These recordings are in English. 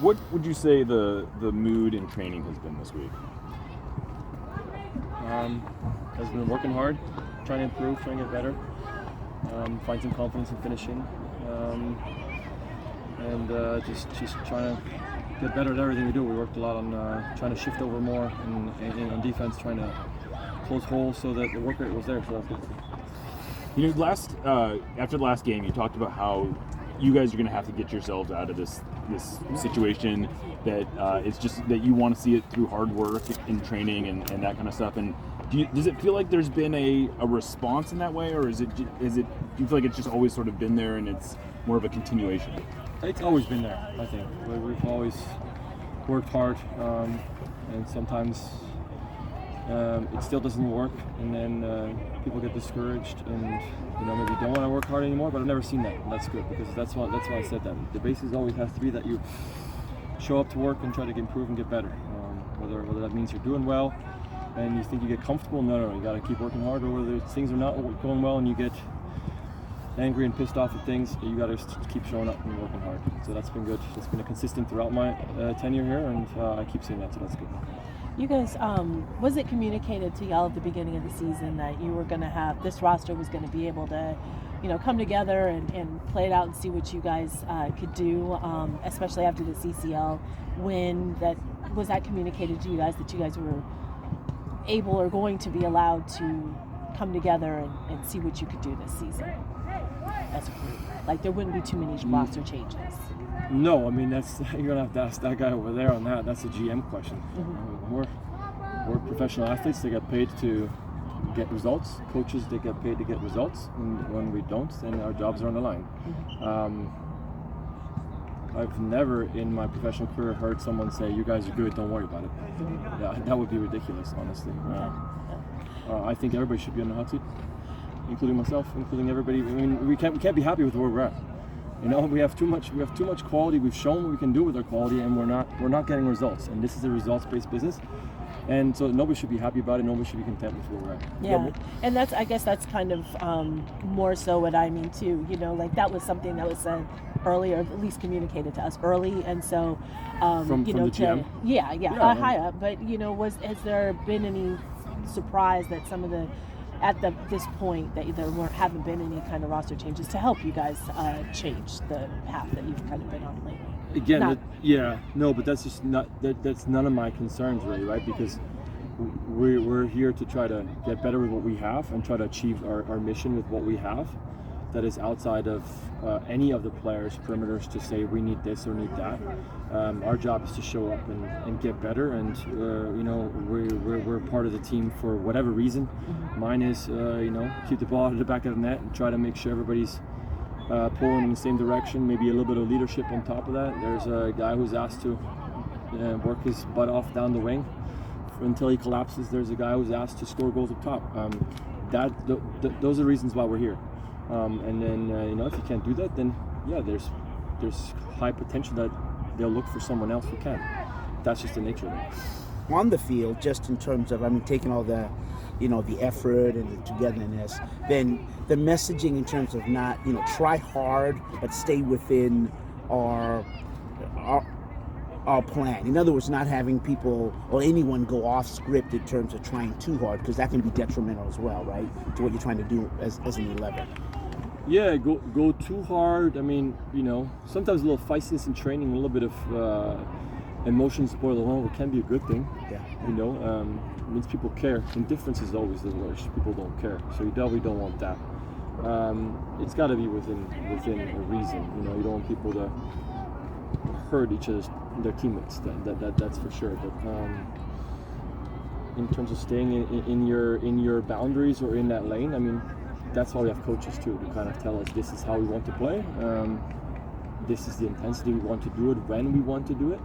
What would you say the mood in training has been this week? Has been working hard, trying to improve, trying to get better, find some confidence in finishing, and just trying to get better at everything we do. We worked a lot on trying to shift over more and on defense, trying to close holes so that the work rate was there. So that's good. You know, after the last game, you talked about how you guys are going to have to get yourselves out of this situation, that it's just that you want to see it through hard work in training and that kind of stuff. And does it feel like there's been a response in that way, or do you feel like it's just always sort of been there and it's more of a continuation? It's always been there, I think. We've always worked hard, and sometimes it still doesn't work, and then people get discouraged and maybe don't want to work hard anymore. But I've never seen that, and that's good, because that's why I said that. The basis always has to be that you show up to work and try to improve and get better. Whether that means you're doing well and you think you get comfortable, no, you got to keep working hard. Or whether things are not going well and you get angry and pissed off at things, you got to keep showing up and working hard. So that's been good. It's been a consistent throughout my tenure here, and I keep seeing that, so that's good. You guys, was it communicated to y'all at the beginning of the season that you were going to have, this roster was going to be able to, come together and play it out and see what you guys could do, especially after the CCL win? Was that communicated to you guys, that you guys were able or going to be allowed to come together and see what you could do this season as a group? Like, there wouldn't be too many roster changes. No, I mean, that's, you're gonna have to ask that guy over there on that. That's a GM question. Mm-hmm. We're professional athletes. They get paid to get results. Coaches, they get paid to get results. And when we don't, then our jobs are on the line. Mm-hmm. I've never in my professional career heard someone say, "You guys are good, don't worry about it." Yeah, that would be ridiculous, honestly. I think everybody should be on the hot seat, including myself, including everybody. I mean, we can't be happy with where we're at. We have too much quality. We've shown what we can do with our quality, and we're not getting results. And this is a results-based business, and so nobody should be happy about it. Nobody should be content with where we're at. Yeah, and I guess that's kind of more so what I mean too. Like, that was something that was said earlier, at least communicated to us early, and so from the GM? High up. But has there been any surprise that some of this point that there haven't been any kind of roster changes to help you guys change the path that you've kind of been on lately? Again, but that's just that's none of my concerns really, right? Because we're here to try to get better with what we have and try to achieve our mission with what we have. That is outside of any of the players' perimeters to say we need this or need that. Our job is to show up and get better, and we're part of the team for whatever reason. Mm-hmm. Mine is keep the ball out of the back of the net and try to make sure everybody's pulling in the same direction. Maybe a little bit of leadership on top of that. There's a guy who's asked to work his butt off down the wing until he collapses. There's a guy who's asked to score goals up top. Those are reasons why we're here. And then if you can't do that, then there's high potential that they'll look for someone else who can. That's just the nature of it. On the field, just in terms of, taking all the, the effort and the togetherness, then the messaging in terms of not, try hard but stay within our plan. In other words, not having people or anyone go off script in terms of trying too hard, because that can be detrimental as well, right, to what you're trying to do as an 11. Yeah, go too hard. I mean, sometimes a little feistiness in training, a little bit of emotions spoil the whole. It can be a good thing. Yeah. It means people care. Indifference is always the worst. People don't care, so you definitely don't want that. It's got to be within a reason. You don't want people to hurt their teammates. That's for sure. But in terms of staying in your boundaries or in that lane, that's why we have coaches too, to kind of tell us this is how we want to play. This is the intensity we want to do it, when we want to do it,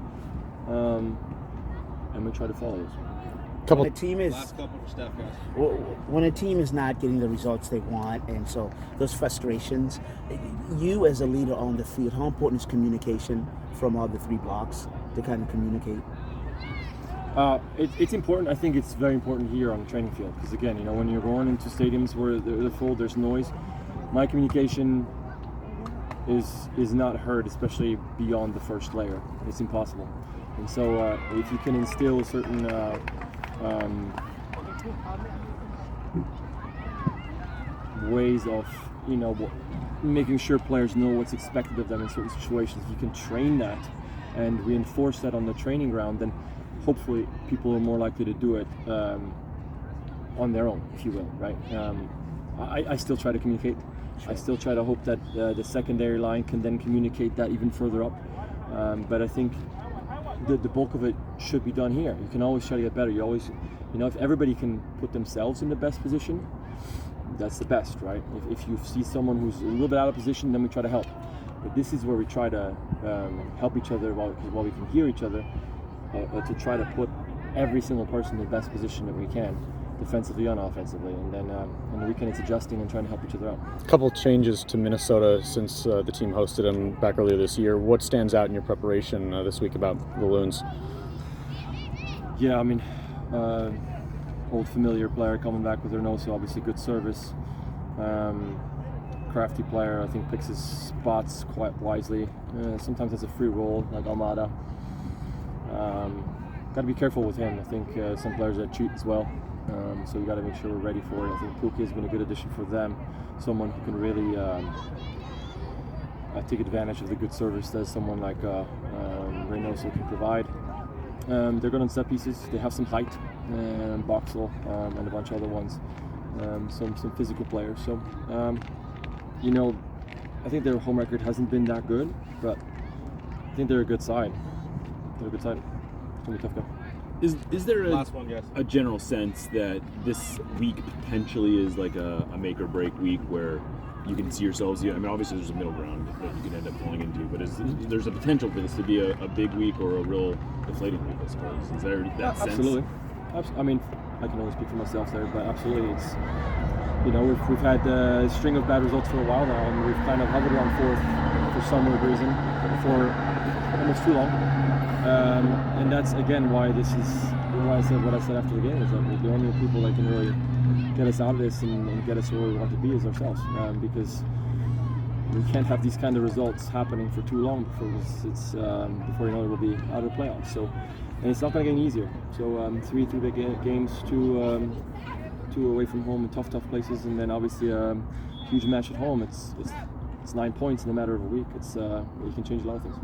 and we try to follow this. Last couple for Steph, guys. When a team is not getting the results they want, and so those frustrations, you as a leader on the field, how important is communication from all the three blocks to kind of communicate? It's important. I think it's very important here on the training field, because again, when you're going into stadiums where they're full, there's noise. My communication is not heard, especially beyond the first layer. It's impossible. And so if you can instill certain ways of, making sure players know what's expected of them in certain situations, if you can train that and reinforce that on the training ground, then hopefully people are more likely to do it on their own, if you will, right? I still try to communicate. Sure. I still try to hope that the secondary line can then communicate that even further up. But I think the bulk of it should be done here. You can always try to get better. You always, if everybody can put themselves in the best position, that's the best, right? If you see someone who's a little bit out of position, then we try to help. But this is where we try to help each other while we can hear each other, to try to put every single person in the best position that we can, defensively and offensively, and then on the weekend it's adjusting and trying to help each other out. A couple of changes to Minnesota since the team hosted them back earlier this year. What stands out in your preparation this week about the Loons? Yeah, old familiar player coming back with Reynoso, obviously good service. Crafty player, I think picks his spots quite wisely. Sometimes has a free roll like Almada. Got to be careful with him. I think some players that cheat as well. So we got to make sure we're ready for it. I think Puki has been a good addition for them. Someone who can really take advantage of the good service that someone like Reynoso can provide. They're good on set pieces. They have some height, Boxel, and a bunch of other ones. Some physical players. So, I think their home record hasn't been that good, but I think they're a good side. They're a good side. It's gonna be a tough game. Is there Last one, guys. a general sense that this week potentially is like a make or break week where you can see yourselves? Obviously there's a middle ground that you can end up falling into, but there's a potential for this to be a big week or a real deflating week, I suppose. Is there that sense? Absolutely. I can only speak for myself there, but absolutely, it's we've had a string of bad results for a while now, and we've kind of hovered around fourth for some weird reason for almost too long. And that's again why I said what I said after the game, is that the only people that can really get us out of this and get us where we want to be is ourselves, because we can't have these kind of results happening for too long before before you know it, we'll be out of the playoffs. So, and it's not going to get any easier. So 3 big games, two away from home in tough places, and then obviously a huge match at home. It's 9 points in a matter of a week. You can change a lot of things.